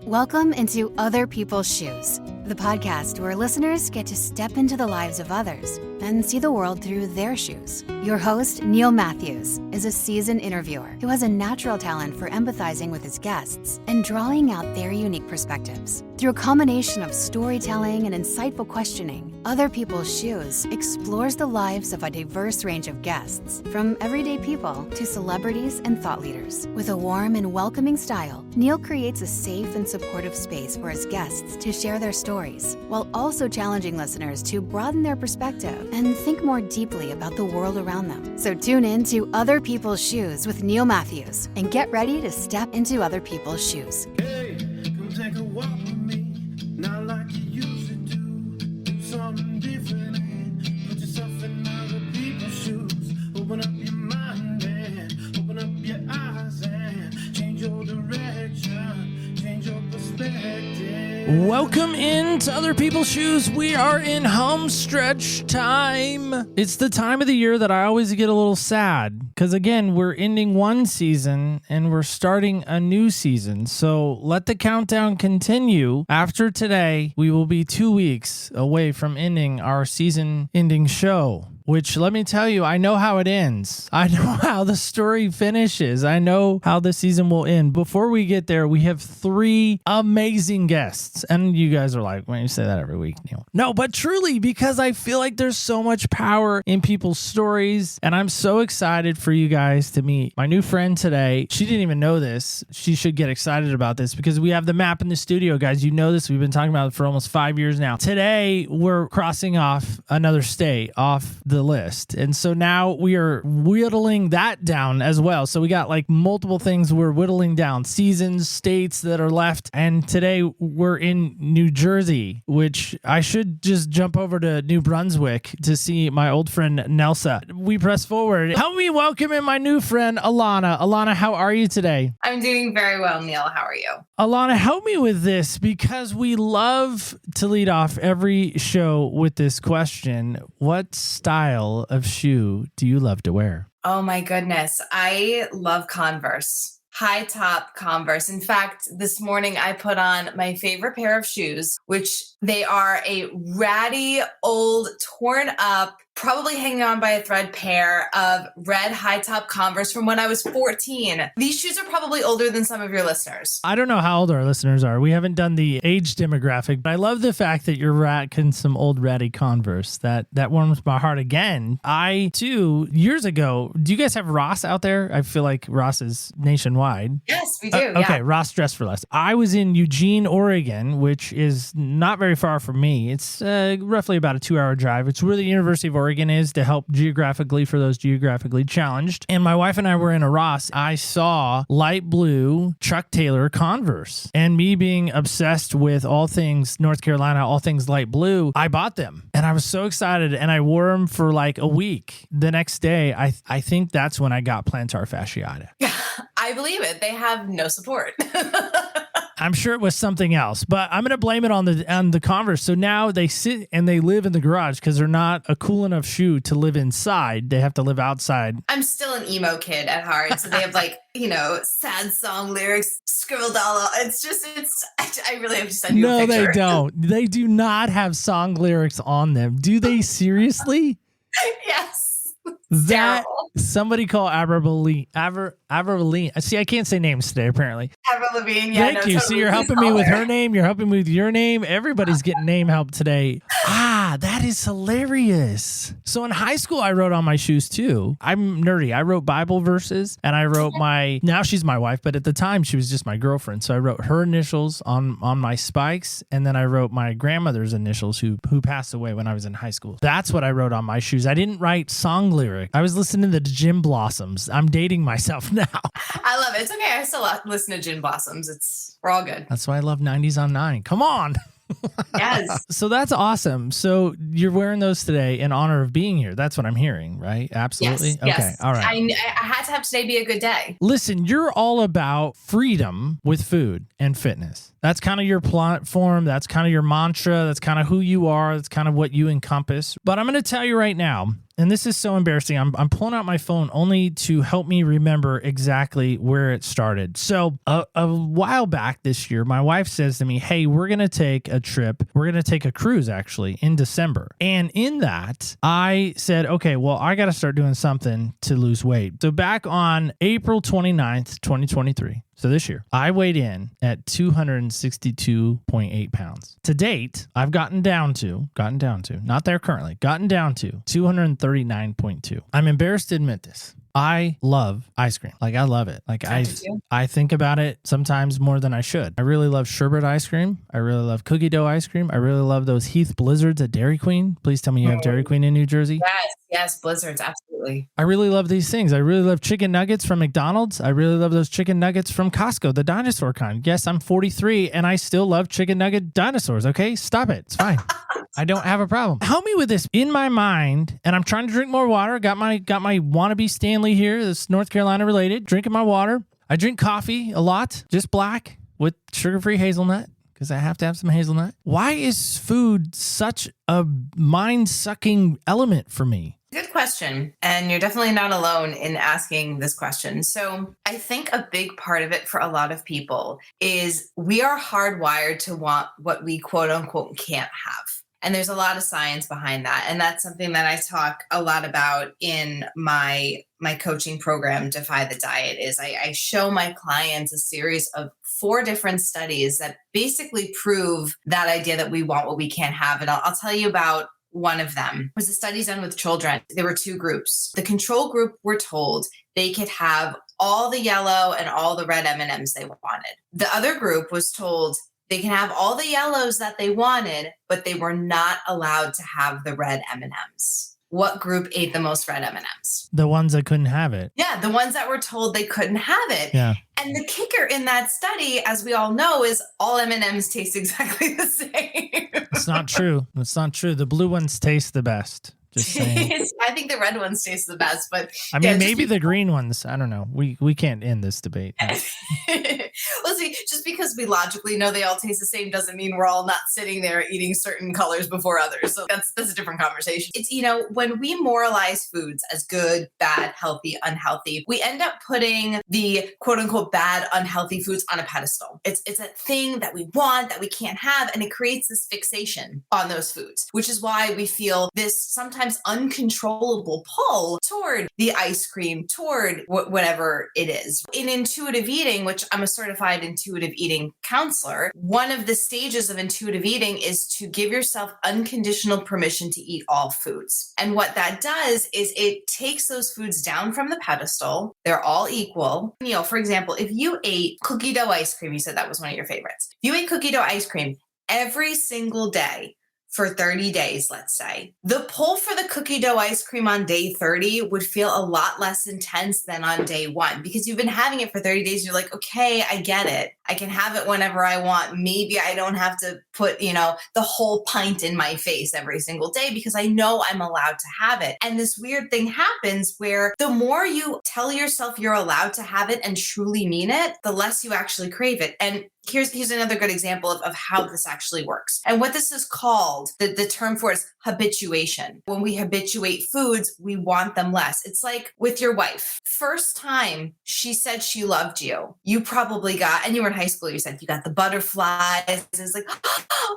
Welcome into Other People's Shoes, the podcast where listeners get to step into the lives of others and see the world through their shoes. Your host, Neil Matthews, is a seasoned interviewer who has a natural talent for empathizing with his guests and drawing out their unique perspectives. Through a combination of storytelling and insightful questioning, Other People's Shoes explores the lives of a diverse range of guests, from everyday people to celebrities and thought leaders. With a warm and welcoming style, Neil creates a safe and supportive space for his guests to share their stories, while also challenging listeners to broaden their perspective and think more deeply about the world around them. So tune in to Other People's Shoes with Neil Matthews and get ready to step into other people's shoes. Hey, come take a walk with me, not like you used to do. Do something different and put yourself in other people's shoes. Open up your mind and open up your eyes and change your direction, change your perspective. Welcome into Other People's Shoes. We are in home stretch time. It's the time of the year that I always get a little sad because, again, we're ending one season and we're starting a new season. So let the countdown continue. After today, we will be 2 weeks away from ending our season-ending show. Which, let me tell you, I know how it ends. I know how the story finishes. I know how the season will end. Before we get there, we have 3 amazing guests. And you guys are like, why do you say that every week, Neil? No, but truly, because I feel like there's so much power in people's stories. And I'm so excited for you guys to meet my new friend today. She didn't even know this. She should get excited about this because we have the map in the studio, guys. You know this. We've been talking about it for almost 5 years now. Today, we're crossing off another state off the list. And so now we are whittling that down as well. So we got like multiple things we're whittling down, seasons, states that are left. And today we're in New Jersey, which I should just jump over to New Brunswick to see my old friend Nelsa. We press forward. Help me welcome in my new friend Alana. Alana, how are you today? I'm doing very well, Neil. How are you? Alana, help me with this because we love to lead off every show with this question. What style of shoe do you love to wear? Oh my goodness. I love Converse. High top Converse. In fact, this morning I put on my favorite pair of shoes, which they are a ratty, old, torn up, probably hanging on by a thread pair of red high top Converse from when I was 14. These shoes are probably older than some of your listeners. I don't know how old our listeners are. We haven't done the age demographic, but I love the fact that you're rocking some old ratty Converse. That warms my heart again. I, too, years ago, do you guys have Ross out there? I feel like Ross is nationwide. Yes, we do. Okay, Yeah. Ross Dress for Less. I was in Eugene, Oregon, which is not very far from me. It's roughly about a 2-hour drive. It's where the University of Oregon is to help geographically for those geographically challenged. And my wife and I were in a Ross. I saw light blue Chuck Taylor Converse. And me being obsessed with all things North Carolina, all things light blue, I bought them. And I was so excited. And I wore them for like a week. The next day, I think that's when I got plantar fasciitis. I believe it. They have no support. I'm sure it was something else, but I'm going to blame it on the Converse. So now they sit and they live in the garage because they're not a cool enough shoe to live inside. They have to live outside. I'm still an emo kid at heart. So they have like, sad song lyrics scribbled all out. I really have to send you a picture. No, they don't. They do not have song lyrics on them. Do they seriously? Yes. That terrible. Somebody call Avril Lavigne. See, I can't say names today, apparently. Avril Lavigne. Yeah, Thank you. Totally. So you're helping me with her name. You're helping me with your name. Everybody's getting name help today. That is hilarious. So in high school, I wrote on my shoes too. I'm nerdy. I wrote Bible verses and I wrote now she's my wife, but at the time she was just my girlfriend. So I wrote her initials on my spikes. And then I wrote my grandmother's initials who passed away when I was in high school. That's what I wrote on my shoes. I didn't write song lyric. I was listening to the Gin Blossoms. I'm dating myself now. I love it. It's okay. I still listen to Gin Blossoms. We're all good. That's why I love 90s on 9. Come on. Yes. So that's awesome. So you're wearing those today in honor of being here. That's what I'm hearing, right? Absolutely. Yes. Okay. All right. I had to have today be a good day. Listen, you're all about freedom with food and fitness. That's kind of your platform. That's kind of your mantra. That's kind of who you are. That's kind of what you encompass. But I'm going to tell you right now, and this is so embarrassing. I'm pulling out my phone only to help me remember exactly where it started. So a while back this year, my wife says to me, hey, we're going to take a trip. We're going to take a cruise actually in December. And in that, I said, okay, well, I got to start doing something to lose weight. So back on April 29th, 2023, so this year, I weighed in at 262.8 pounds. To date, I've gotten down to, not there currently, gotten down to 239.2. I'm embarrassed to admit this. I love ice cream. Like, I love it. Like, I think about it sometimes more than I should. I really love sherbet ice cream. I really love cookie dough ice cream. I really love those Heath Blizzards at Dairy Queen. Please tell me you have Dairy Queen in New Jersey. Yes, Blizzards, absolutely. I really love these things. I really love chicken nuggets from McDonald's. I really love those chicken nuggets from Costco, the dinosaur kind. Yes, I'm 43 and I still love chicken nugget dinosaurs. Okay, stop it. It's fine. I don't have a problem. Help me with this in my mind, and I'm trying to drink more water. Got my wannabe Stanley here. This North Carolina related. Drinking my water. I drink coffee a lot, just black with sugar-free hazelnut because I have to have some hazelnut. Why is food such a mind-sucking element for me? Good question. And you're definitely not alone in asking this question. So I think a big part of it for a lot of people is we are hardwired to want what we quote unquote can't have. And there's a lot of science behind that. And that's something that I talk a lot about in my coaching program, Defy the Diet, is I show my clients a series of 4 different studies that basically prove that idea that we want what we can't have. And I'll tell you about one of them. It was a study done with children. There were 2 groups. The control group were told they could have all the yellow and all the red M&Ms they wanted. The other group was told they can have all the yellows that they wanted, but they were not allowed to have the red M&Ms. What group ate the most red M&Ms? The ones that couldn't have it. Yeah, the ones that were told they couldn't have it. Yeah. And the kicker in that study, as we all know, is all M&Ms taste exactly the same. It's not true. It's not true. The blue ones taste the best. Just saying. I think the red ones taste the best, but I mean, maybe the green ones. I don't know. We can't end this debate. Well, see, just because we logically know they all taste the same doesn't mean we're all not sitting there eating certain colors before others. So that's a different conversation. It's, when we moralize foods as good, bad, healthy, unhealthy, we end up putting the quote unquote bad, unhealthy foods on a pedestal. It's a thing that we want that we can't have, and it creates this fixation on those foods, which is why we feel this sometimes uncontrollable pull toward the ice cream, toward whatever it is. In intuitive eating, which I'm a certified intuitive eating counselor, one of the stages of intuitive eating is to give yourself unconditional permission to eat all foods. And what that does is it takes those foods down from the pedestal. They're all equal. For example, if you ate cookie dough ice cream, you said that was one of your favorites. If you ate cookie dough ice cream every single day, for 30 days, let's say, the pull for the cookie dough ice cream on day 30 would feel a lot less intense than on day 1 because you've been having it for 30 days. You're like, okay, I get it. I can have it whenever I want. Maybe I don't have to put, the whole pint in my face every single day because I know I'm allowed to have it. And this weird thing happens where the more you tell yourself you're allowed to have it and truly mean it, the less you actually crave it. And here's another good example of how this actually works. And what this is called, the term for it is habituation. When we habituate foods, we want them less. It's like with your wife. First time she said she loved you, you probably got, and you were in high school, you said you got the butterflies. It's like,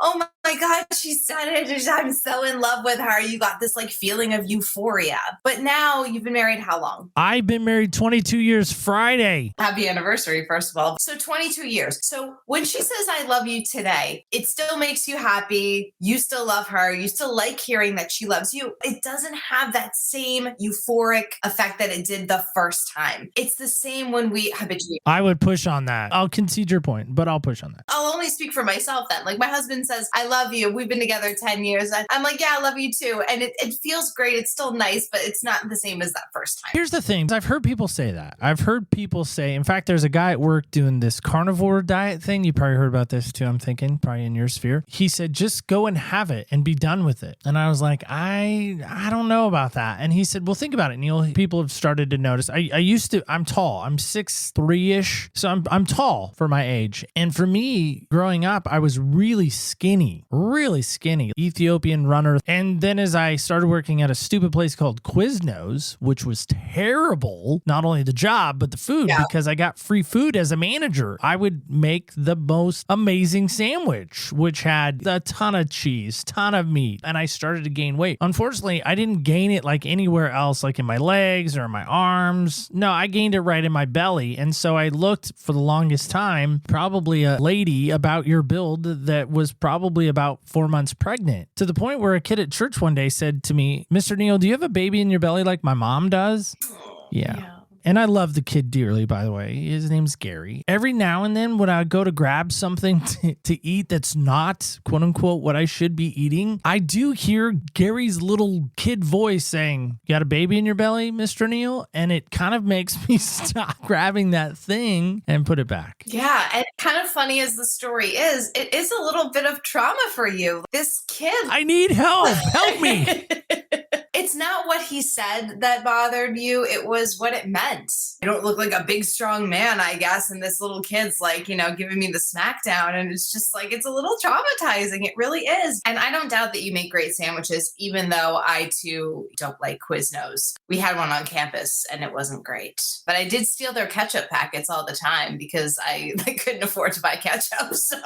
oh my God, she said it. I'm so in love with her. You got this feeling of euphoria. But now you've been married how long? I've been married 22 years Friday. Happy anniversary, first of all. So 22 years. So when she says, I love you today, it still makes you happy. You still love her. You still like hearing that she loves you. It doesn't have that same euphoric effect that it did the first time. It's the same when we habituate. I would push on that. I'll concede your point, but I'll push on that. I'll only speak for myself then. My husband says, I love you. We've been together 10 years. I'm like, yeah, I love you too. And it feels great. It's still nice, but it's not the same as that first time. Here's the thing. I've heard people say that. I've heard people say, in fact, there's a guy at work doing this carnivore diet diet thing, you probably heard about this too, I'm thinking, probably in your sphere. He said, just go and have it and be done with it. And I was like, I don't know about that. And he said, well, think about it, Neil. People have started to notice. I'm tall. I'm 6'3"-ish. So I'm tall for my age. And for me, growing up, I was really skinny, Ethiopian runner. And then as I started working at a stupid place called Quiznos, which was terrible, not only the job, but the food, because I got free food as a manager. I would make the most amazing sandwich, which had a ton of cheese, ton of meat, and I started to gain weight. Unfortunately, I didn't gain it like anywhere else, like in my legs or in my arms. No, I gained it right in my belly. And so I looked for the longest time, probably a lady about your build that was probably about 4 months pregnant, to the point where a kid at church one day said to me, Mr. Neil, do you have a baby in your belly like my mom does? Yeah. And I love the kid dearly, by the way. His name's Gary. Every now and then when I go to grab something to eat that's not, quote unquote, what I should be eating, I do hear Gary's little kid voice saying, you got a baby in your belly, Mr. Neil? And it kind of makes me stop grabbing that thing and put it back. Yeah. And kind of funny as the story is, it is a little bit of trauma for you. This kid. I need help. Help me. It's not what he said that bothered you. It was what it meant. I don't look like a big, strong man, I guess. And this little kid's like, giving me the smackdown. And it's just like, it's a little traumatizing. It really is. And I don't doubt that you make great sandwiches, even though I too don't like Quiznos. We had one on campus and it wasn't great. But I did steal their ketchup packets all the time because I couldn't afford to buy ketchup. So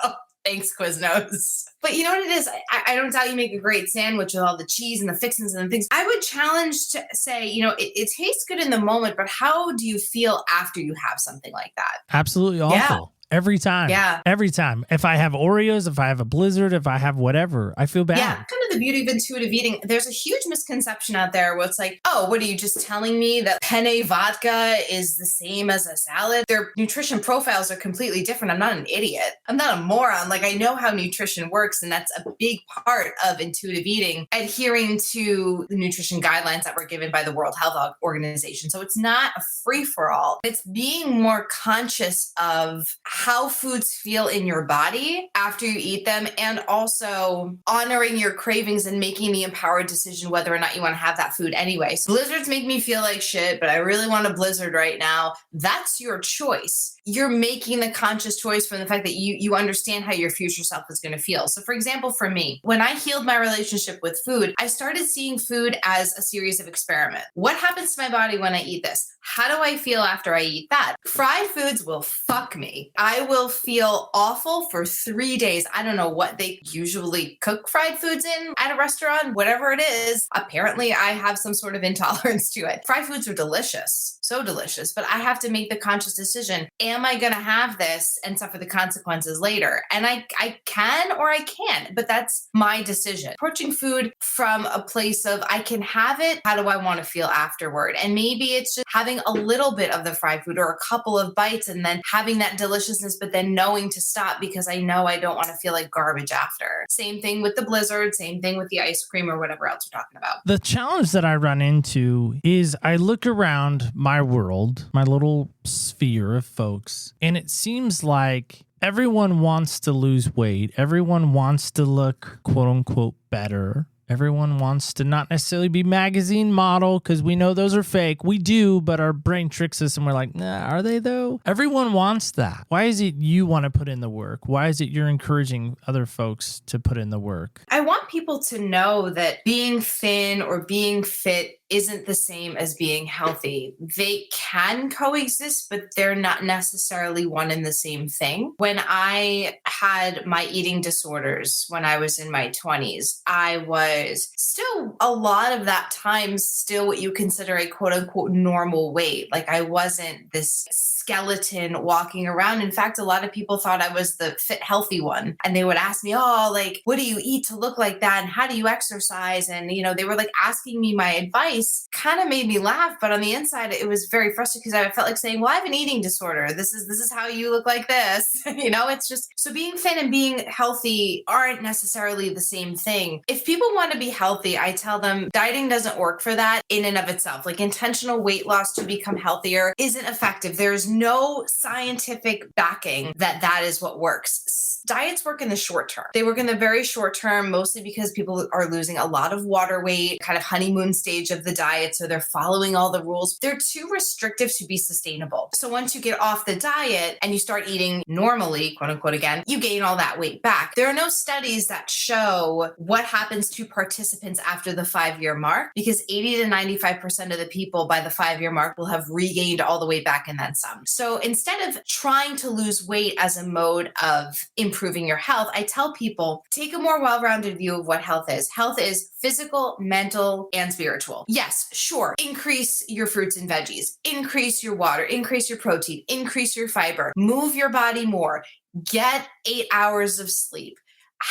thanks, Quiznos. But you know what it is? I don't doubt you make a great sandwich with all the cheese and the fixings and the things. I would challenge to say, it tastes good in the moment, but how do you feel after you have something like that? Absolutely awful. Yeah. Every time. Yeah. Every time. If I have Oreos, if I have a Blizzard, if I have whatever, I feel bad. Yeah. Kind of the beauty of intuitive eating. There's a huge misconception out there where it's like, oh, what are you just telling me that penne vodka is the same as a salad? Their nutrition profiles are completely different. I'm not an idiot. I'm not a moron. Like, I know how nutrition works, and that's a big part of intuitive eating, adhering to the nutrition guidelines that were given by the World Health Organization. So it's not a free-for-all. It's being more conscious of how foods feel in your body after you eat them, and also honoring your cravings and making the empowered decision whether or not you want to have that food anyway. So blizzards make me feel like shit, but I really want a blizzard right now. That's your choice. You're making the conscious choice from the fact that you understand how your future self is going to feel. So for example, for me, when I healed my relationship with food, I started seeing food as a series of experiments. What happens to my body when I eat this? How do I feel after I eat that? Fried foods will fuck me. I will feel awful for 3 days. I don't know what they usually cook fried foods in at a restaurant, whatever it is. Apparently, I have some sort of intolerance to it. Fried foods are delicious, so delicious, but I have to make the conscious decision. Am I going to have this and suffer the consequences later? And I can or I can't, but that's my decision. Approaching food from a place of I can have it. How do I want to feel afterward? And maybe it's just having a little bit of the fried food or a couple of bites and then having that deliciousness, but then knowing to stop because I know I don't want to feel like garbage after. Same thing with the blizzard, same thing with the ice cream or whatever else we're talking about. The challenge that I run into is I look around my world, my little sphere of folks, and it seems like everyone wants to lose weight. Everyone wants to look, quote unquote, better. Everyone wants to not necessarily be magazine model because we know those are fake. We do, but our brain tricks us and we're like, nah, are they though? Everyone wants that. Why is it you want to put in the work? Why is it you're encouraging other folks to put in the work? I want people to know that being thin or being fit isn't the same as being healthy. They can coexist, but they're not necessarily one and the same thing. When I had my eating disorders when I was in my 20s, I was still a lot of that time still what you consider a quote unquote normal weight. Like I wasn't this skeleton walking around. In fact, a lot of people thought I was the fit, healthy one. And they would ask me, oh, like, what do you eat to look look like that? And how do you exercise? And, they were like asking me my advice, kind of made me laugh. But on the inside, it was very frustrating because I felt like saying, well, I have an eating disorder. This is how you look like this. It's just, so being fit and being healthy aren't necessarily the same thing. If people want to be healthy, I tell them dieting doesn't work for that in and of itself. Like intentional weight loss to become healthier isn't effective. There's no scientific backing that is what works. Diets work in the short term. They work in the very short term, mostly because people are losing a lot of water weight, kind of honeymoon stage of the diet. So they're following all the rules. They're too restrictive to be sustainable. So once you get off the diet and you start eating normally, quote unquote, again, you gain all that weight back. There are no studies that show what happens to participants after the 5-year mark, because 80 to 95% of the people by the 5-year mark will have regained all the weight back and then some. So instead of trying to lose weight as a mode of improving your health, I tell people, take a more well-rounded view of what health is. Health is physical, mental, and spiritual. Yes, sure. Increase your fruits and veggies, increase your water, increase your protein, increase your fiber, move your body more, get 8 hours of sleep.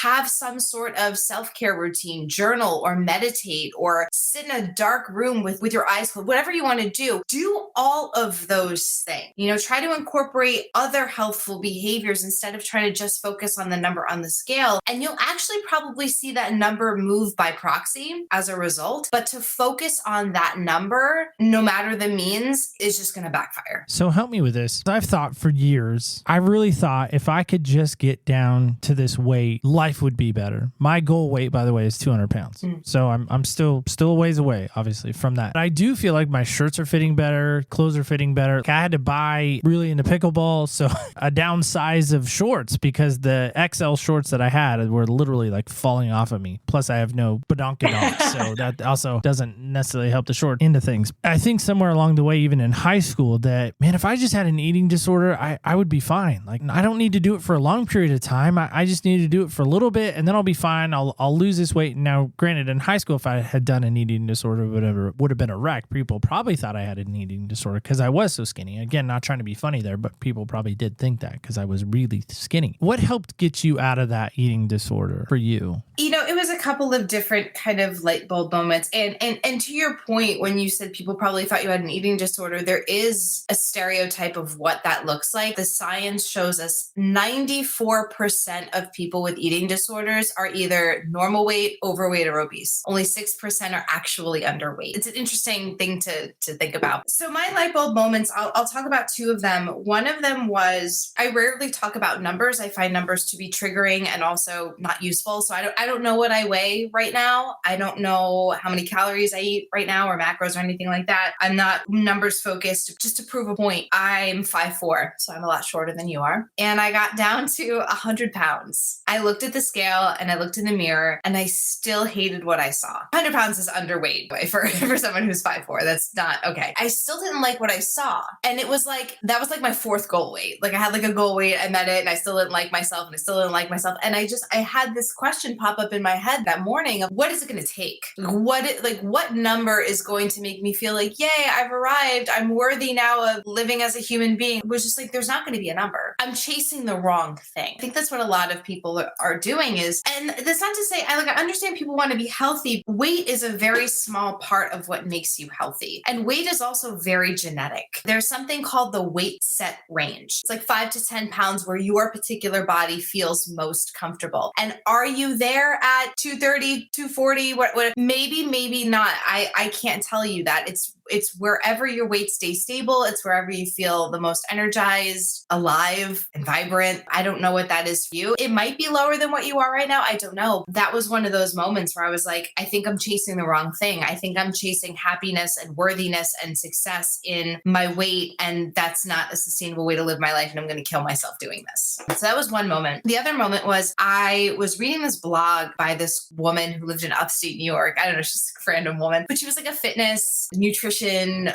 Have some sort of self-care routine, journal or meditate or sit in a dark room with your eyes closed, whatever you want to do all of those things. Try to incorporate other healthful behaviors instead of trying to just focus on the number on the scale. And you'll actually probably see that number move by proxy as a result. But to focus on that number, no matter the means, is just going to backfire. So help me with this. I've thought for years, I really thought if I could just get down to this weight, life would be better. My goal weight, by the way, is 200 pounds. So I'm still a ways away, obviously, from that. But I do feel like my shirts are fitting better, clothes are fitting better. I had to buy really into pickleball, so a downsize of shorts because the XL shorts that I had were literally like falling off of me. Plus, I have no badonkadonk, so that also doesn't necessarily help the short into things. I think somewhere along the way, even in high school, that, man, if I just had an eating disorder, I would be fine. Like, I don't need to do it for a long period of time. I just need to do it for a little bit and then I'll be fine. I'll lose this weight. Now, granted, in high school, if I had done an eating disorder or whatever, it would have been a wreck. People probably thought I had an eating disorder because I was so skinny. Again, not trying to be funny there, but people probably did think that because I was really skinny. What helped get you out of that eating disorder for you? It was a couple of different kind of light bulb moments. And to your point, when you said people probably thought you had an eating disorder, there is a stereotype of what that looks like. The science shows us 94% of people with eating disorders are either normal weight, overweight, or obese. Only 6% are actually underweight. It's an interesting thing to think about. So my light bulb moments, I'll talk about two of them. One of them was, I rarely talk about numbers. I find numbers to be triggering and also not useful. So I don't know what I weigh right now. I don't know how many calories I eat right now or macros or anything like that. I'm not numbers focused. Just to prove a point, I'm 5'4", so I'm a lot shorter than you are. And I got down to 100 pounds. I looked at the scale and I looked in the mirror and I still hated what I saw. 100 pounds is underweight for someone who's 5'4". That's not okay. I still didn't like what I saw. And it was like, that was like my fourth goal weight. Like I had like a goal weight, I met it and I still didn't like myself and I still didn't like myself. And I had this question pop up in my head that morning of what is it going to take? What number is going to make me feel like, yay, I've arrived. I'm worthy now of living as a human being. It was just like, there's not going to be a number. I'm chasing the wrong thing. I think that's what a lot of people are doing is, and that's not to say, I understand people want to be healthy. Weight is a very small part of what makes you healthy. And weight is also very genetic. There's something called the weight set range. It's like 5 to 10 pounds where your particular body feels most comfortable. And are you there at 230, 240? What? Maybe not. I can't tell you that. It's wherever your weight stays stable. It's wherever you feel the most energized, alive, and vibrant. I don't know what that is for you. It might be lower than what you are right now. I don't know. That was one of those moments where I was like, I think I'm chasing the wrong thing. I think I'm chasing happiness and worthiness and success in my weight. And that's not a sustainable way to live my life. And I'm going to kill myself doing this. So that was one moment. The other moment was I was reading this blog by this woman who lived in upstate New York. I don't know, she's a random woman, but she was like a fitness, nutrition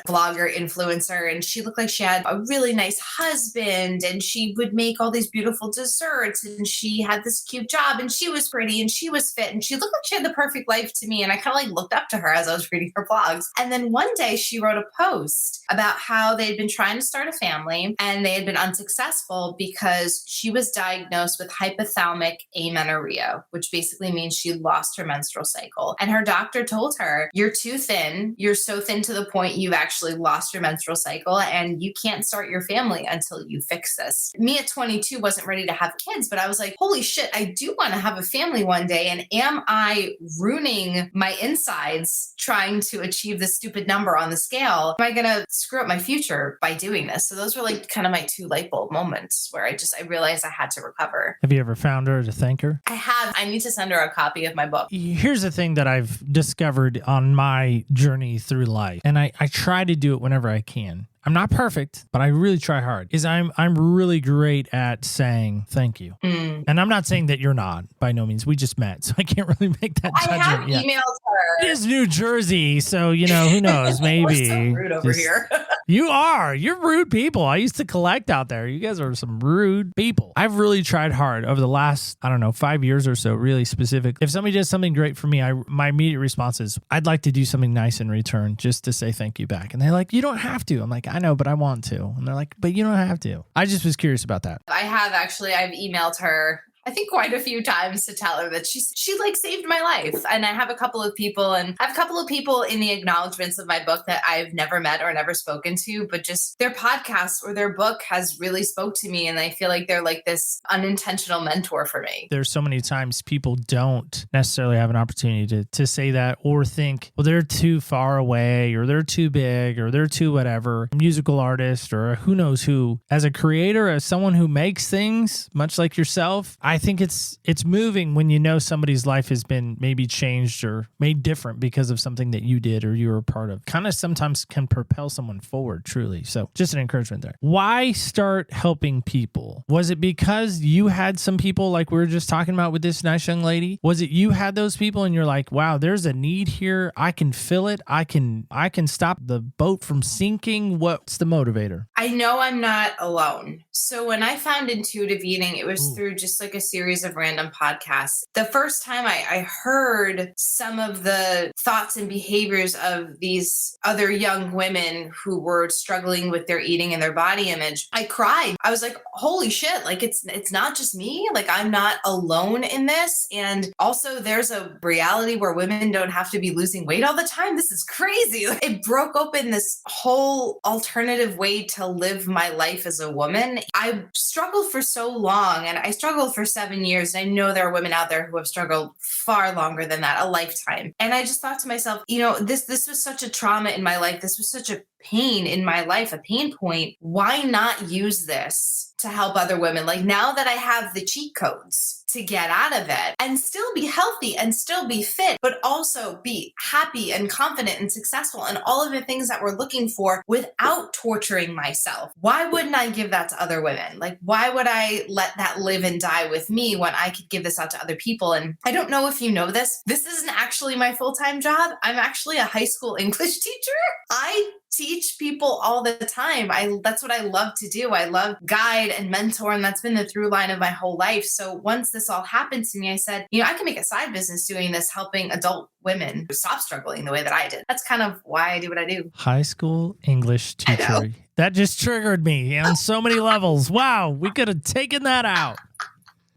blogger, influencer. And she looked like she had a really nice husband and she would make all these beautiful desserts and she had this cute job and she was pretty and she was fit and she looked like she had the perfect life to me. And I kind of like looked up to her as I was reading her blogs. And then one day she wrote a post about how they'd been trying to start a family and they had been unsuccessful because she was diagnosed with hypothalamic amenorrhea, which basically means she lost her menstrual cycle. And her doctor told her, you're too thin. You're so thin to the point you've actually lost your menstrual cycle and you can't start your family until you fix this. Me at 22 wasn't ready to have kids, but I was like, holy shit, I do want to have a family one day. And am I ruining my insides trying to achieve this stupid number on the scale? Am I going to screw up my future by doing this? So those were like kind of my two light bulb moments where I realized I had to recover. Have you ever found her to thank her? I have. I need to send her a copy of my book. Here's the thing that I've discovered on my journey through life, and I try to do it whenever I can. I'm not perfect, but I really try hard. Is I'm really great at saying thank you. And I'm not saying that you're not, by no means. We just met, so I can't really make that judgment. I have emailed her. It is New Jersey, so who knows? Maybe. We're so rude over here. You are. You're rude people. I used to collect out there. You guys are some rude people. I've really tried hard over the last, 5 years or so, really specific. If somebody does something great for me, my immediate response is, I'd like to do something nice in return just to say thank you back. And they're like, you don't have to. I'm like, I know, but I want to. And they're like, but you don't have to. I just was curious about that. I've emailed her, I think quite a few times to tell her that she like saved my life. And I have a couple of people in the acknowledgments of my book that I've never met or never spoken to, but just their podcast or their book has really spoke to me. And I feel like they're like this unintentional mentor for me. There's so many times people don't necessarily have an opportunity to say that or think, well, they're too far away or they're too big or they're too whatever, a musical artist or who knows who. As a creator, as someone who makes things, much like yourself, I think it's moving when you know somebody's life has been maybe changed or made different because of something that you did or you were a part of. Kind of sometimes can propel someone forward, truly. So just an encouragement there. Why start helping people? Was it because you had some people like we were just talking about with this nice young lady? Was it you had those people and you're like, wow, there's a need here. I can fill it. I can stop the boat from sinking. What's the motivator? I know I'm not alone. So when I found intuitive eating, it was through just like a series of random podcasts. The first time I heard some of the thoughts and behaviors of these other young women who were struggling with their eating and their body image, I cried. I was like, holy shit, like it's not just me. Like I'm not alone in this. And also there's a reality where women don't have to be losing weight all the time. This is crazy. It broke open this whole alternative way to live my life as a woman. I struggled for so long and I struggled for 7 years. And I know there are women out there who have struggled far longer than that, a lifetime. And I just thought to myself, this was such a trauma in my life. This was such a pain in my life, a pain point. Why not use this to help other women? Like now that I have the cheat codes to get out of it and still be healthy and still be fit, but also be happy and confident and successful and all of the things that we're looking for without torturing myself. Why wouldn't I give that to other women? Like, why would I let that live and die with me when I could give this out to other people? And I don't know if you know this. This isn't actually my full-time job. I'm actually a high school English teacher. I teach people all the time. That's what I love to do. I love guide and mentor, and that's been the through line of my whole life. So once this all happened to me, I said, I can make a side business doing this, helping adult women stop struggling the way that I did. That's kind of why I do what I do. High school English teacher. That just triggered me on so many levels. Wow, we could have taken that out.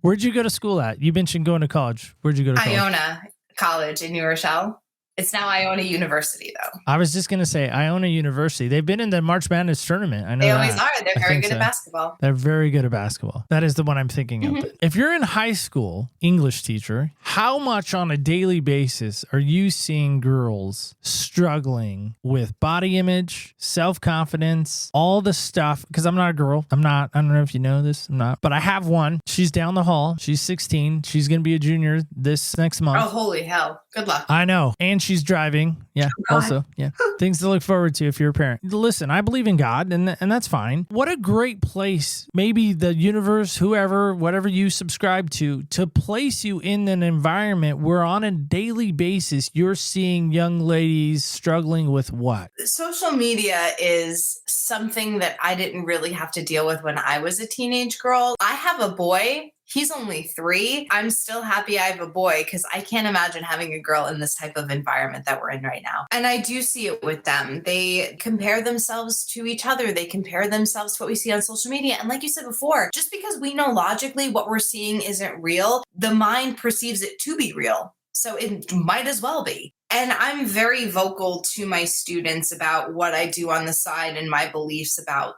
Where'd you go to school at? You mentioned going to college. Where'd you go to college? Iona College in New Rochelle. It's now Iona University, though. I was just going to say Iona University. They've been in the March Madness tournament. I know they always are. They're very good at basketball. They're very good at basketball. That is the one I'm thinking of. If you're in high school, English teacher, how much on a daily basis are you seeing girls struggling with body image, self-confidence, all the stuff? Because I'm not a girl. I don't know if you know this. I'm not. But I have one. She's down the hall. She's 16. She's going to be a junior this next month. Oh, holy hell. Good luck. I know. And she's driving. Yeah. Also, yeah. Things to look forward to if you're a parent. Listen, I believe in God and that's fine. What a great place, maybe the universe, whoever, whatever you subscribe to place you in an environment where on a daily basis, you're seeing young ladies struggling with what? Social media is something that I didn't really have to deal with when I was a teenage girl. I have a boy. He's only 3. I'm still happy I have a boy because I can't imagine having a girl in this type of environment that we're in right now. And I do see it with them. They compare themselves to each other. They compare themselves to what we see on social media. And like you said before, just because we know logically what we're seeing isn't real, the mind perceives it to be real. So it might as well be. And I'm very vocal to my students about what I do on the side and my beliefs about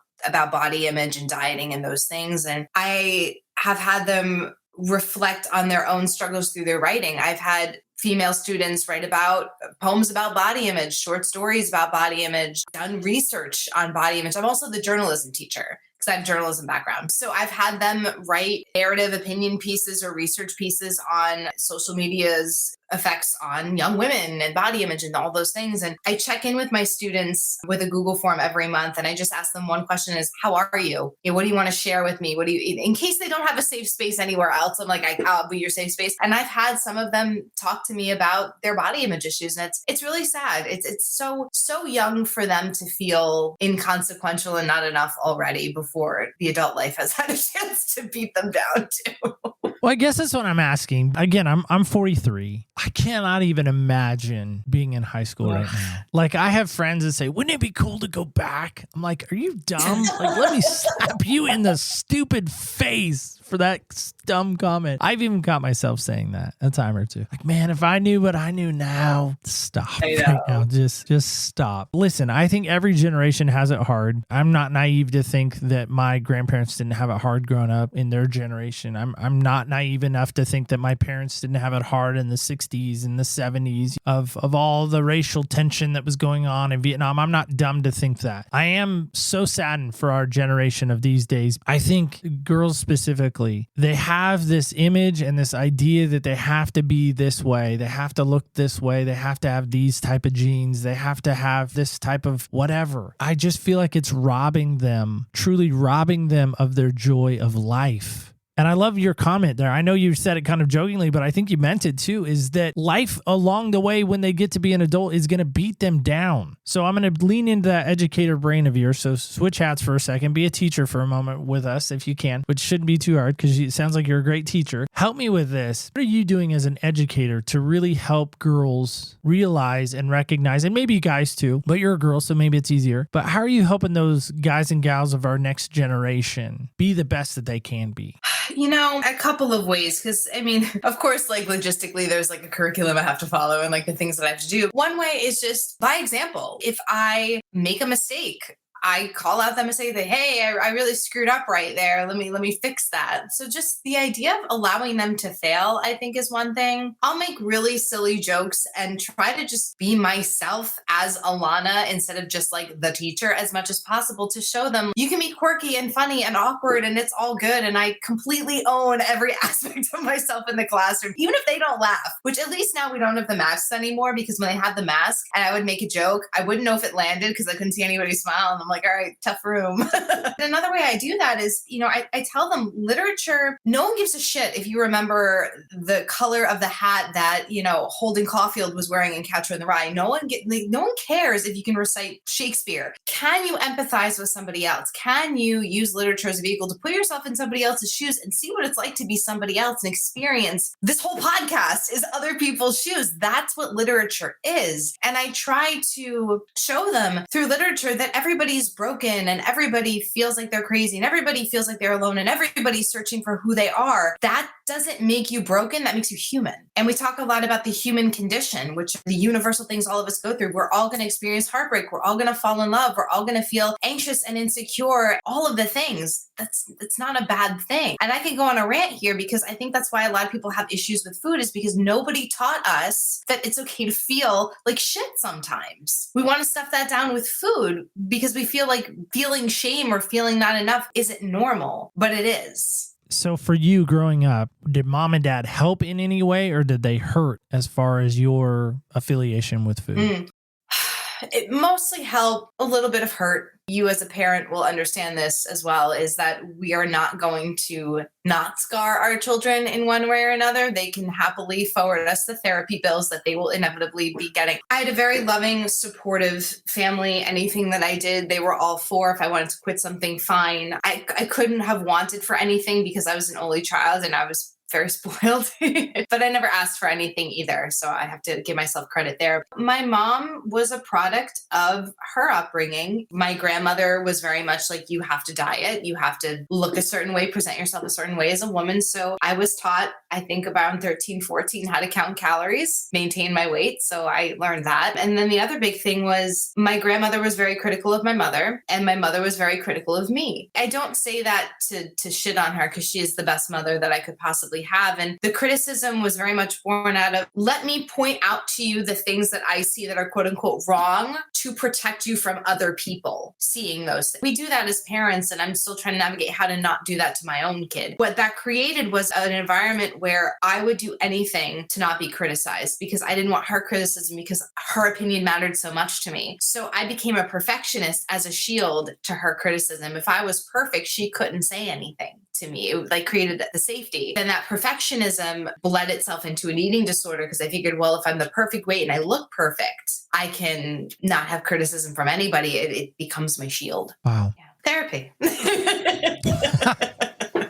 body image and dieting and those things. And I have had them reflect on their own struggles through their writing. I've had female students write about poems about body image, short stories about body image, done research on body image. I'm also the journalism teacher because I have journalism background. So I've had them write narrative opinion pieces or research pieces on social media's effects on young women and body image and all those things. And I check in with my students with a Google form every month. And I just ask them one question is, how are you? What do you want to share with me? What do you, in case they don't have a safe space anywhere else, I'm like, I'll be your safe space. And I've had some of them talk to me about their body image issues. And it's really sad. It's so young for them to feel inconsequential and not enough already before the adult life has had a chance to beat them down too. Well, I guess that's what I'm asking. Again, I'm 43. I cannot even imagine being in high school right now. Like, I have friends that say, wouldn't it be cool to go back? I'm like, are you dumb? Like, let me slap you in the stupid face for that dumb comment. I've even caught myself saying that a time or two. Like, man, if I knew what I knew now, stop right now. Just stop. Listen, I think every generation has it hard. I'm not naive to think that my grandparents didn't have it hard growing up in their generation. I'm not naive enough to think that my parents didn't have it hard in the 60s and the 70s of all the racial tension that was going on in Vietnam. I'm not dumb to think that. I am so saddened for our generation of these days. I think girls specifically, they have this image and this idea that they have to be this way. They have to look this way. They have to have these type of genes. They have to have this type of whatever. I just feel like it's robbing them, truly robbing them of their joy of life. And I love your comment there. I know you said it kind of jokingly, but I think you meant it too, is that life along the way when they get to be an adult is going to beat them down. So I'm going to lean into that educator brain of yours. So switch hats for a second. Be a teacher for a moment with us if you can, which shouldn't be too hard because it sounds like you're a great teacher. Help me with this. What are you doing as an educator to really help girls realize and recognize, and maybe guys too, but you're a girl, so maybe it's easier. But how are you helping those guys and gals of our next generation be the best that they can be? You know, a couple of ways, because I mean, of course, like logistically, there's like a curriculum I have to follow and like the things that I have to do. One way is just by example. If I make a mistake, I call out that mistake that, hey, I really screwed up right there. Let me fix that. So just the idea of allowing them to fail, I think is one thing. I'll make really silly jokes and try to just be myself as Alana instead of just like the teacher as much as possible to show them you can be quirky and funny and awkward and it's all good. And I completely own every aspect of myself in the classroom, even if they don't laugh, which at least now we don't have the masks anymore, because when they had the mask and I would make a joke, I wouldn't know if it landed because I couldn't see anybody smile. And I'm like, all right, tough room. Another way I do that is, you know, I tell them literature, no one gives a shit if you remember the color of the hat that, you know, Holden Caulfield was wearing in Catcher in the Rye. No one cares if you can recite Shakespeare. Can you empathize with somebody else? Can you use literature as a vehicle to put yourself in somebody else's shoes and see what it's like to be somebody else and experience this whole podcast is other people's shoes? That's what literature is. And I try to show them through literature that everybody's broken and everybody feels like they're crazy and everybody feels like they're alone and everybody's searching for who they are. That doesn't make you broken. That makes you human. And we talk a lot about the human condition, which are the universal things all of us go through. We're all going to experience heartbreak. We're all going to fall in love. We're all going to feel anxious and insecure. All of the things. That's not a bad thing. And I can go on a rant here because I think that's why a lot of people have issues with food, is because nobody taught us that it's okay to feel like shit sometimes. We want to stuff that down with food because we feel like feeling shame or feeling not enough isn't normal, but it is. So for you growing up, did mom and dad help in any way, or did they hurt as far as your affiliation with food? It mostly helped, a little bit of hurt. you as a parent will understand this as well, is that we are not going to not scar our children in one way or another. They can happily forward us the therapy bills that they will inevitably be getting. I had a very loving, supportive family. Anything that I did, they were all for. If I wanted to quit something, fine. I couldn't have wanted for anything because I was an only child and I was very spoiled, but I never asked for anything either. So I have to give myself credit there. My mom was a product of her upbringing. My grandmother was very much like, you have to diet, you have to look a certain way, present yourself a certain way as a woman. So I was taught, I think around 13, 14, how to count calories, maintain my weight. So I learned that. And then the other big thing was my grandmother was very critical of my mother and my mother was very critical of me. I don't say that to shit on her because she is the best mother that I could possibly have. And the criticism was very much born out of, let me point out to you the things that I see that are quote unquote wrong to protect you from other people seeing those things. We do that as parents, and I'm still trying to navigate how to not do that to my own kid. What that created was an environment where I would do anything to not be criticized because I didn't want her criticism because her opinion mattered so much to me. So I became a perfectionist as a shield to her criticism. If I was perfect, she couldn't say anything to me. It like created the safety. Then that perfectionism bled itself into an eating disorder because I figured, well, if I'm the perfect weight and I look perfect, I can not have criticism from anybody. It becomes my shield. Wow. Yeah. Therapy.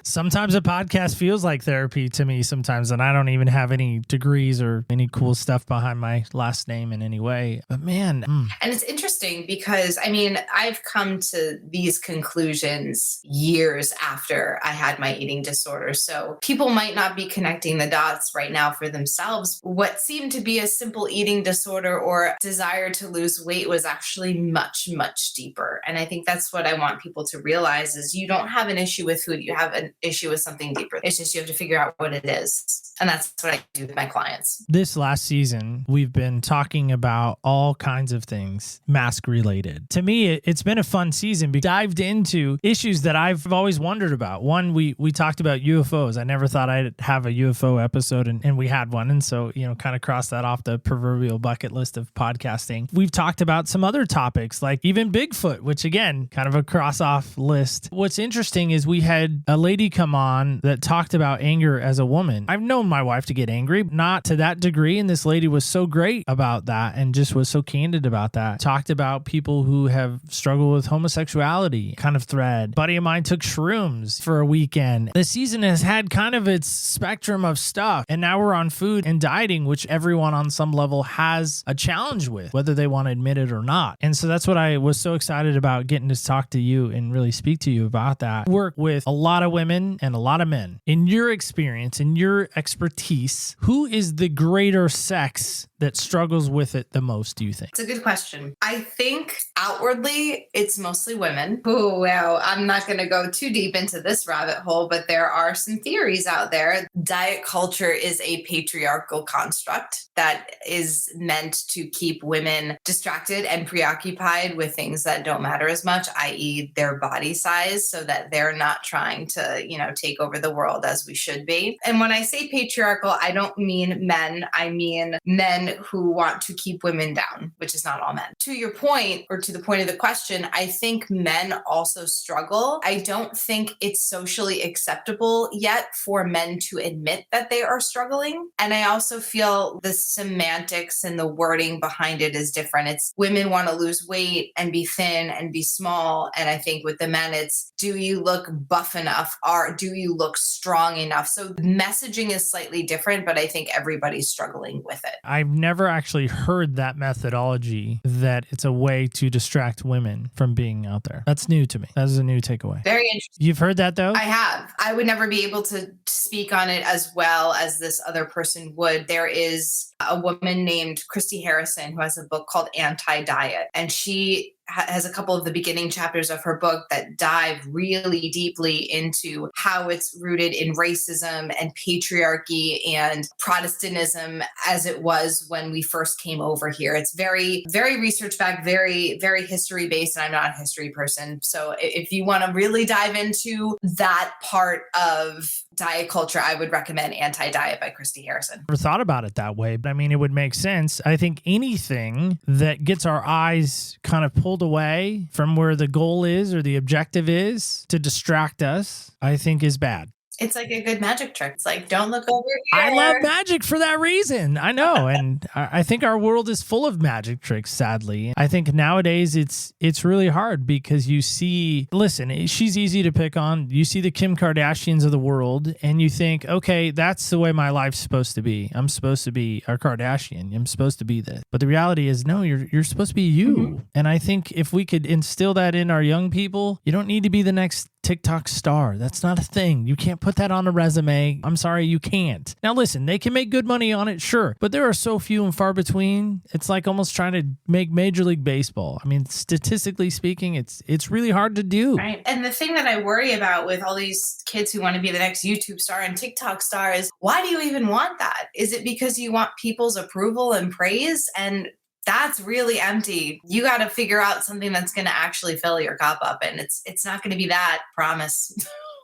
Sometimes a podcast feels like therapy to me sometimes, and I don't even have any degrees or any cool stuff behind my last name in any way. But man. And it's interesting because, I mean, I've come to these conclusions years after I had my eating disorder. So people might not be connecting the dots right now for themselves. What seemed to be a simple eating disorder or desire to lose weight was actually much, much deeper. And I think that's what I want people to realize is you don't have an issue with food. You have an issue with something deeper. It's just you have to figure out what it is. And that's what I do with my clients. This last season, we've been talking about all kinds of things mask related. To me, it's been a fun season. We dived into issues that I've always wondered about. One, we talked about UFOs. I never thought I'd have a UFO episode, and we had one. And so, kind of crossed that off the proverbial bucket list of podcasting. We've talked about some other topics like even Bigfoot, which again, kind of a cross off list. What's interesting is we had a lady come on that talked about anger as a woman. I've known my wife to get angry, not to that degree. And this lady was so great about that and just was so candid about that. Talked about people who have struggled with homosexuality kind of thread. Buddy of mine took shrooms for a weekend. The season has had kind of its spectrum of stuff. And now we're on food and dieting, which everyone on some level has a challenge with, whether they want to admit it or not. And so that's what I was so excited about getting to talk to you and really speak to you about that. Work with a lot of women and a lot of men. In your experience, in your expertise, who is the greater sex that struggles with it the most, do you think? It's a good question. I think outwardly, it's mostly women. Oh, wow. I'm not going to go too deep into this rabbit hole, but there are some theories out there. Diet culture is a patriarchal construct that is meant to keep women distracted and preoccupied with things that don't matter as much, i.e. their body size, so that they're not trying to, take over the world as we should be. And when I say patriarchal, I don't mean men. I mean men who want to keep women down, which is not all men. To your point, or to the point of the question, I think men also struggle. I don't think it's socially acceptable yet for men to admit that they are struggling. And I also feel the semantics and the wording behind it is different. It's women want to lose weight and be thin and be small. And I think with the men, it's do you look buff enough or do you look strong enough? So messaging is slightly different, but I think everybody's struggling with it. I've never actually heard that methodology that it's a way to distract women from being out there. That's new to me. That is a new takeaway. Very interesting. You've heard that though? I have. I would never be able to speak on it as well as this other person would. There is a woman named Christy Harrison who has a book called Anti-Diet, and she has a couple of the beginning chapters of her book that dive really deeply into how it's rooted in racism and patriarchy and Protestantism as it was when we first came over here. It's very, very research backed, very, very history based, and I'm not a history person. So if you want to really dive into that part of diet culture, I would recommend Anti-Diet by Christy Harrison. Never thought about it that way, but I mean, it would make sense. I think anything that gets our eyes kind of pulled away from where the goal is or the objective is to distract us, I think is bad. It's like a good magic trick. It's like, don't look over here. I love magic for that reason. I know. And I think our world is full of magic tricks, sadly. I think nowadays it's really hard because you see, listen, she's easy to pick on. You see the Kim Kardashians of the world and you think, okay, that's the way my life's supposed to be. I'm supposed to be a Kardashian. I'm supposed to be this. But the reality is, no, you're supposed to be you. Mm-hmm. And I think if we could instill that in our young people, you don't need to be the next TikTok star. That's not a thing. You can't put that on a resume. I'm sorry, you can't. Now listen, they can make good money on it, sure, but there are so few and far between. It's like almost trying to make Major League Baseball. I mean, statistically speaking, it's really hard to do. Right. And the thing that I worry about with all these kids who want to be the next YouTube star and TikTok star is, why do you even want that? Is it because you want people's approval and praise? And that's really empty. You got to figure out something that's going to actually fill your cup up. And it's not going to be that, promise.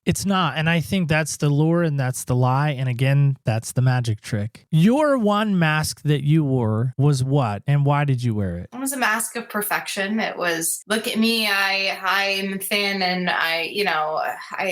It's not. And I think that's the lure and that's the lie. And again, that's the magic trick. Your one mask that you wore was what? And why did you wear it? It was a mask of perfection. It was, look at me, I'm thin and I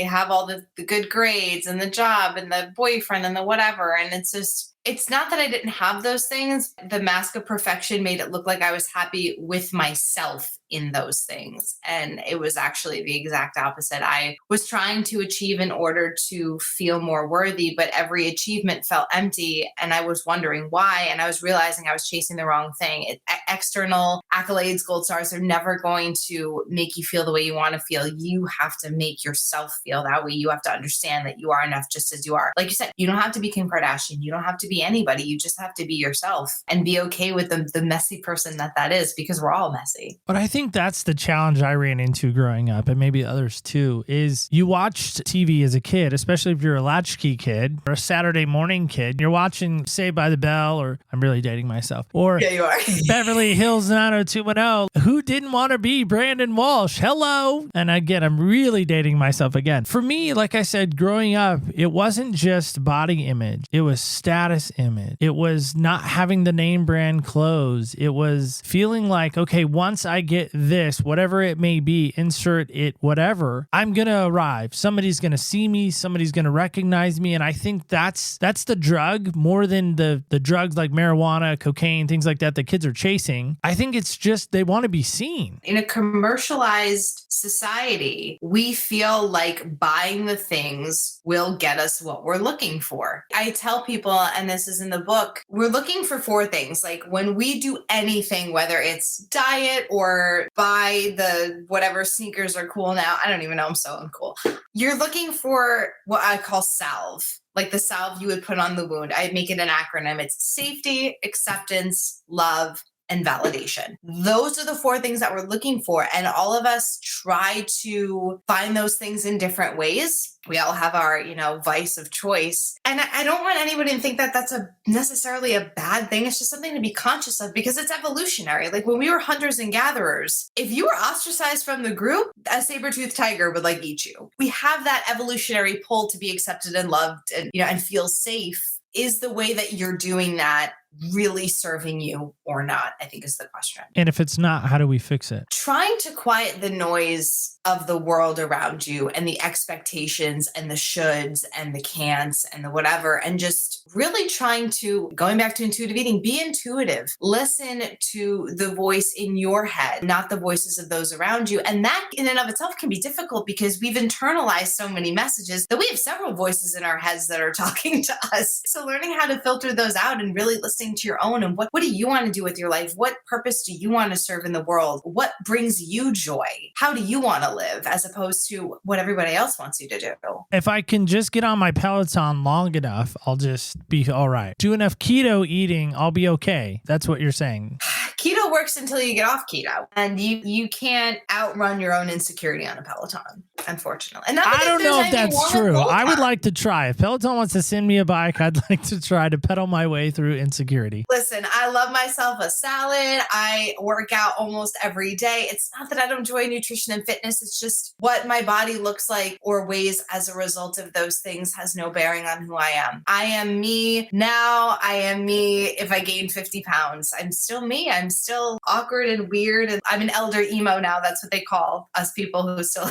have all the good grades and the job and the boyfriend and the whatever. And it's just, it's not that I didn't have those things. The mask of perfection made it look like I was happy with myself in those things. And it was actually the exact opposite. I was trying to achieve in order to feel more worthy, but every achievement felt empty. And I was wondering why. And I was realizing I was chasing the wrong thing. External accolades, gold stars are never going to make you feel the way you want to feel. You have to make yourself feel that way. You have to understand that you are enough just as you are. Like you said, you don't have to be Kim Kardashian. You don't have to be anybody. You just have to be yourself and be okay with the messy person that is, because we're all messy. But I think that's the challenge I ran into growing up, and maybe others too, is you watched TV as a kid, especially if you're a latchkey kid or a Saturday morning kid. You're watching Saved by the Bell, or I'm really dating myself, or yeah, you are. Beverly Hills 90210. Who didn't want to be Brandon Walsh? Hello. And again, I'm really dating myself again. For me, like I said, growing up, it wasn't just body image. It was status image. It was not having the name brand clothes. It was feeling like, okay, once I get this, whatever it may be, insert it, whatever, I'm going to arrive. Somebody's going to see me. Somebody's going to recognize me. And I think that's the drug more than the drugs like marijuana, cocaine, things like that kids are chasing. I think it's just they want to be seen. In a commercialized society, we feel like buying the things will get us what we're looking for. I tell people, and this is in the book, we're looking for 4 things. Like when we do anything, whether it's diet or buy the whatever sneakers are cool now, I don't even know, I'm so uncool. You're looking for what I call salve, like the salve you would put on the wound. I make it an acronym. It's safety, acceptance, love, and validation. Those are the 4 things that we're looking for. And all of us try to find those things in different ways. We all have our, vice of choice. And I don't want anybody to think that that's necessarily a bad thing. It's just something to be conscious of because it's evolutionary. Like when we were hunters and gatherers, if you were ostracized from the group, a saber-toothed tiger would eat you. We have that evolutionary pull to be accepted and loved and, and feel safe. Is the way that you're doing that really serving you or not, I think is the question. And if it's not, how do we fix it? Trying to quiet the noise of the world around you and the expectations and the shoulds and the can'ts and the whatever, and just really trying to, going back to intuitive eating, be intuitive. Listen to the voice in your head, not the voices of those around you. And that in and of itself can be difficult because we've internalized so many messages that we have several voices in our heads that are talking to us. So learning how to filter those out and really listening to your own and what do you want to do with your life? What purpose do you want to serve in the world? What brings you joy? How do you want to live as opposed to what everybody else wants you to do? If I can just get on my Peloton long enough, I'll just be all right. Do enough keto eating, I'll be okay. That's what you're saying. Keto works until you get off keto, and you can't outrun your own insecurity on a Peloton. unfortunately. And not I because don't know there's if anything that's wrong with true. roll I would car. like to try. If Peloton wants to send me a bike, I'd like to try to pedal my way through insecurity. Listen, I love myself a salad. I work out almost every day. It's not that I don't enjoy nutrition and fitness. It's just what my body looks like or weighs as a result of those things has no bearing on who I am. I am me now. I am me if I gain 50 pounds. I'm still me. I'm still awkward and weird. And I'm an elder emo now. That's what they call us people who still...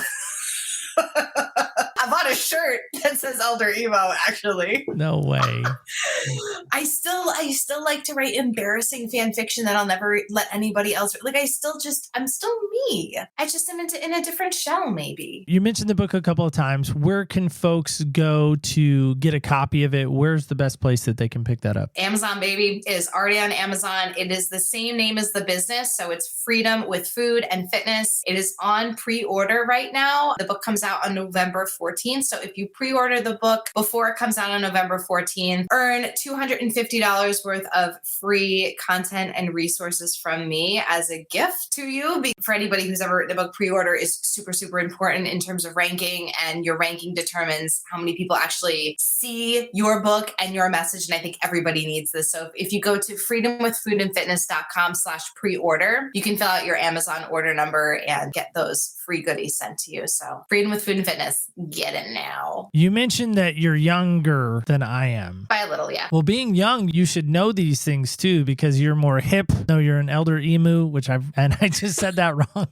I bought a shirt that says elder emo, actually. No way. I still like to write embarrassing fan fiction that I'll never let anybody else. Like I'm still me. I just am in a different shell, maybe. You mentioned the book a couple of times. Where can folks go to get a copy of it? Where's the best place that they can pick that up? Amazon, baby. It is already on Amazon. It is the same name as the business. So it's Freedom with Food and Fitness. It is on pre-order right now. The book comes out on November 14th. So if you pre-order the book before it comes out on November 14th, earn $250 worth of free content and resources from me as a gift to you. For anybody who's ever written a book, pre-order is super, super important in terms of ranking, and your ranking determines how many people actually see your book and your message. And I think everybody needs this. So if you go to freedomwithfoodandfitness.com/pre-order, you can fill out your Amazon order number and get those free goodies sent to you. So Freedom with Food and Fitness, get it now. You mentioned that you're younger than I am. By a little, yeah. Well, being young, you should know these things too, because you're more hip. No, you're an elder emu, I just said that wrong.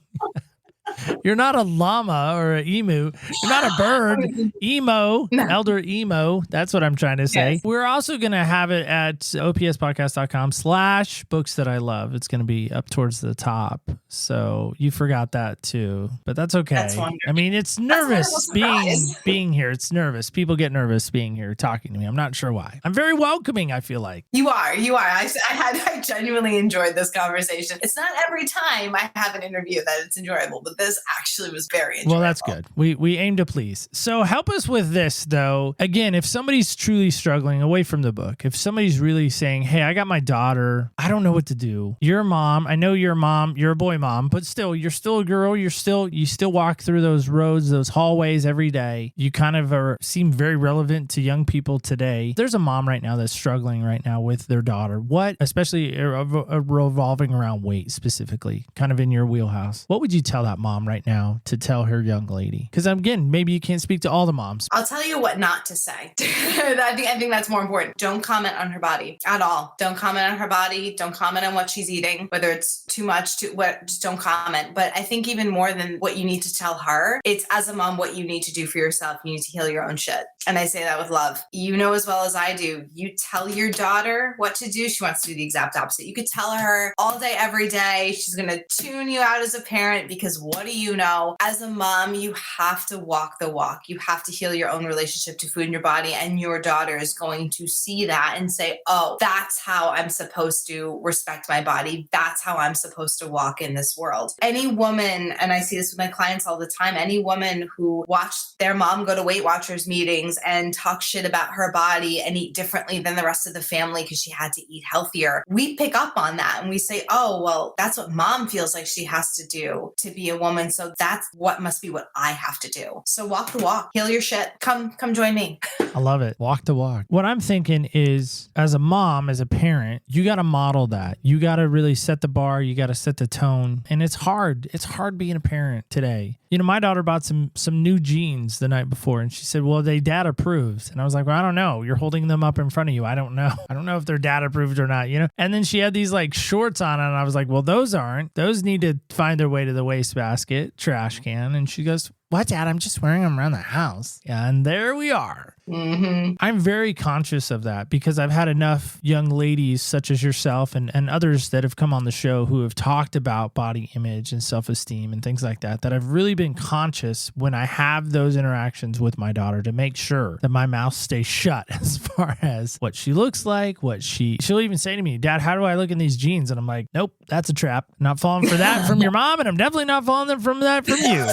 You're not a llama or an emu. You're not a bird. Emo, No. elder emo. That's what I'm trying to say. Yes. We're also going to have it at opspodcast.com/books that I love. It's going to be up towards the top. So you forgot that too, but that's okay. That's wonderful. I mean, it's That's a nervous wonderful surprise. being here. It's nervous. People get nervous being here talking to me. I'm not sure why. I'm very welcoming, I feel like. You are. I genuinely enjoyed this conversation. It's not every time I have an interview that it's enjoyable, but this actually was very enjoyable. Well, that's good. We aim to please. So help us with this, though. Again, if somebody's truly struggling away from the book, if somebody's really saying, hey, I got my daughter, I don't know what to do. You're a mom. I know you're a mom. You're a boy mom, but still, you're still a girl. You still walk through those roads, those hallways every day. You kind of seem very relevant to young people today. There's a mom right now that's struggling right now with their daughter. What, especially revolving around weight specifically, kind of in your wheelhouse. What would you tell that mom right now to tell her young lady? Because again, maybe you can't speak to all the moms. I'll tell you what not to say. I think that's more important. Don't comment on her body at all. Don't comment on her body. Don't comment on what she's eating, whether it's too much, just don't comment. But I think even more than what you need to tell her, it's as a mom, what you need to do for yourself. You need to heal your own shit. And I say that with love. You know as well as I do, you tell your daughter what to do. She wants to do the exact opposite. You could tell her all day, every day. She's going to tune you out as a parent because what do you know? As a mom, you have to walk the walk. You have to heal your own relationship to food in your body. And your daughter is going to see that and say, oh, that's how I'm supposed to respect my body. That's how I'm supposed to walk in this world. Any woman, and I see this with my clients all the time, any woman who watched their mom go to Weight Watchers meetings and talk shit about her body and eat differently than the rest of the family because she had to eat healthier, we pick up on that and we say, oh, well, that's what mom feels like she has to do to be a woman. So that's what must be what I have to do. So walk the walk, heal your shit. Come join me. I love it. Walk the walk. What I'm thinking is, as a mom, as a parent, you got to model that. You got to really set the bar. You got to set the tone. And it's hard. It's hard being a parent today. You know, my daughter bought some new jeans the night before and she said, well, they dad approved. And I was like, well, I don't know. You're holding them up in front of you. I don't know. I don't know if they're dad approved or not, you know? And then she had these like shorts on and I was like, well, those aren't. Those need to find their way to the wastebasket, trash can. And she goes, what, Dad? I'm just wearing them around the house. Yeah, and there we are. Mm-hmm. I'm very conscious of that because I've had enough young ladies such as yourself and others that have come on the show who have talked about body image and self-esteem and things like that I've really been conscious when I have those interactions with my daughter to make sure that my mouth stays shut as far as what she looks like, she'll even say to me, Dad, how do I look in these jeans? And I'm like, nope, that's a trap. Not falling for that from your mom, and I'm definitely not falling from that from you.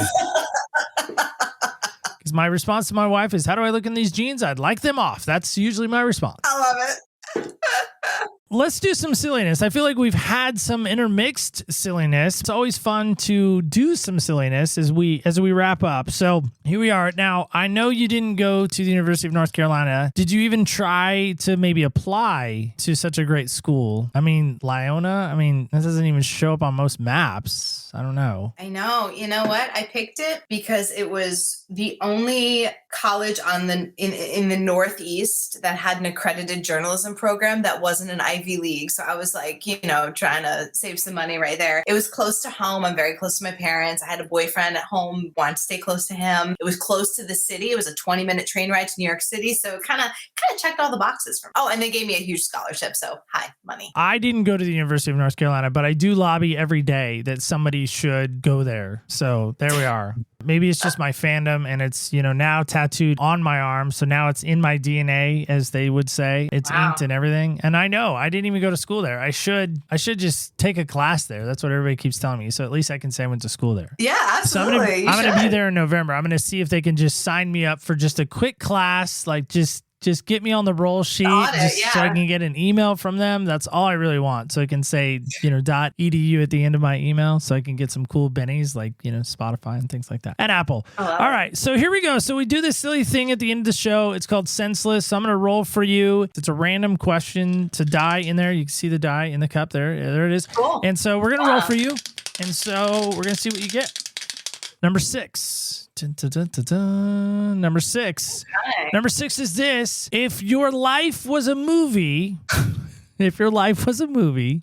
Because my response to my wife is, how do I look in these jeans? I'd like them off. That's usually my response. I love it. let's do some silliness. I feel like we've had some intermixed silliness. It's always fun to do some silliness as we wrap up. So here we are. Now, I know you didn't go to the University of North Carolina. Did you even try to maybe apply to such a great school? I mean, Lyona, that doesn't even show up on most maps. I don't know. I know. You know what? I picked it because it was the only college in the Northeast that had an accredited journalism program that wasn't an Ivy League. So I was like, trying to save some money right there. It was close to home. I'm very close to my parents. I had a boyfriend at home, wanted to stay close to him. It was close to the city. It was a 20-minute train ride to New York City. So it kind of checked all the boxes for me. Oh, and they gave me a huge scholarship. So hi, money. I didn't go to the University of North Carolina, but I do lobby every day that somebody should go there. So there we are. Maybe it's just my fandom and it's, now tattooed on my arm. So now it's in my DNA, as they would say. It's inked and everything. And I know I didn't even go to school there. I should just take a class there. That's what everybody keeps telling me. So at least I can say I went to school there. Yeah, absolutely. So I'm going to be there in November. I'm going to see if they can just sign me up for just a quick class, like just get me on the roll sheet so I can get an email from them. That's all I really want. So I can say, .edu at the end of my email so I can get some cool bennies like, Spotify and things like that. And Apple. All right. So here we go. So we do this silly thing at the end of the show. It's called Senseless. So I'm going to roll for you. It's a random question to die in there. You can see the die in the cup there. There it is. Cool. And so we're going to roll for you. And so we're going to see what you get. Number 6. Number 6. Okay. Number 6 is this. If your life was a movie,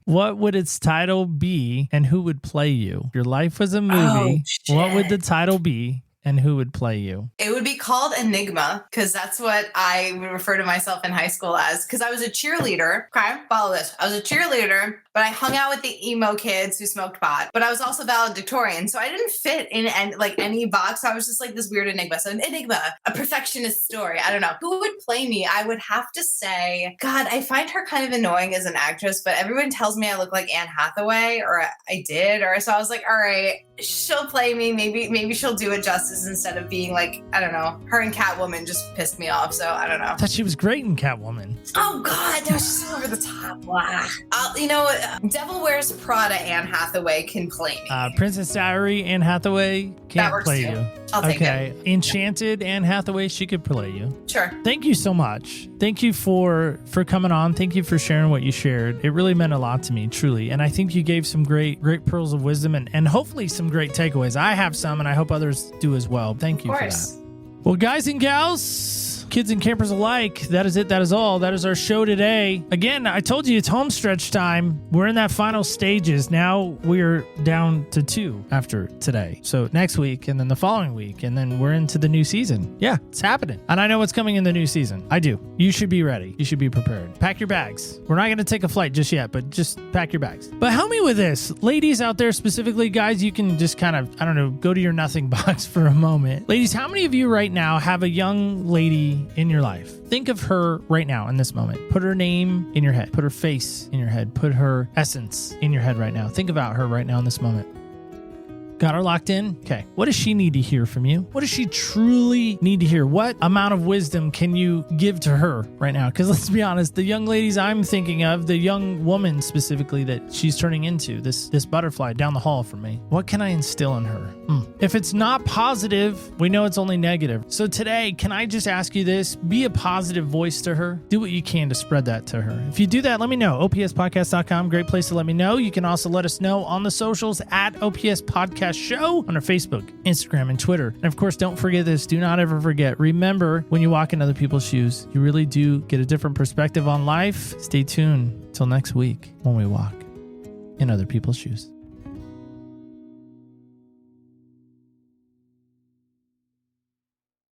what would its title be and who would play you? If your life was a movie, what would the title be? And who would play you? It would be called Enigma, because that's what I would refer to myself in high school as, because I was a cheerleader. Okay, follow this. I was a cheerleader, but I hung out with the emo kids who smoked pot, but I was also valedictorian. So I didn't fit in any box. I was just like this weird enigma. So an enigma, a perfectionist story. I don't know. Who would play me? I would have to say, God, I find her kind of annoying as an actress, but everyone tells me I look like Anne Hathaway, or I did. Or so I was like, all right, she'll play me. Maybe she'll do it justice instead of being like, I don't know. Her and Catwoman just pissed me off. So I don't know. I thought she was great in Catwoman. Oh God, that was just so over the top. Wow. Devil Wears Prada Anne Hathaway can play me. Princess Diary Anne Hathaway can't play you. I'll take it. Enchanted Anne Hathaway, she could play you. Sure. Thank you so much. Thank you for coming on. Thank you for sharing what you shared. It really meant a lot to me, truly. And I think you gave some great pearls of wisdom and hopefully some great takeaways. I have some, and I hope others do as well. Thank you for that. Well, guys and gals, kids and campers alike, that is it. That is all. That is our show today. Again, I told you it's home stretch time. We're in that final stages. Now we're down to 2 after today. So next week and then the following week, and then we're into the new season. Yeah, it's happening. And I know what's coming in the new season. I do. You should be ready. You should be prepared. Pack your bags. We're not going to take a flight just yet, but just pack your bags. But help me with this. Ladies out there specifically, guys, you can just kind of, go to your nothing box for a moment. Ladies, how many of you right now have a young lady in your life? Think of her right now in this moment. Put her name in your head. Put her face in your head. Put her essence in your head right now. Think about her right now in this moment. Got her locked in? Okay. What does she need to hear from you? What does she truly need to hear? What amount of wisdom can you give to her right now? Because let's be honest, the young ladies I'm thinking of, the young woman specifically that she's turning into, this butterfly down the hall from me, what can I instill in her? If it's not positive, we know it's only negative. So today, can I just ask you this? Be a positive voice to her. Do what you can to spread that to her. If you do that, let me know. OPSpodcast.com, great place to let me know. You can also let us know on the socials at OPS Podcast Show on our Facebook, Instagram, and Twitter. And of course, don't forget this. Do not ever forget. Remember, when you walk in other people's shoes, you really do get a different perspective on life. Stay tuned till next week when we walk in other people's shoes.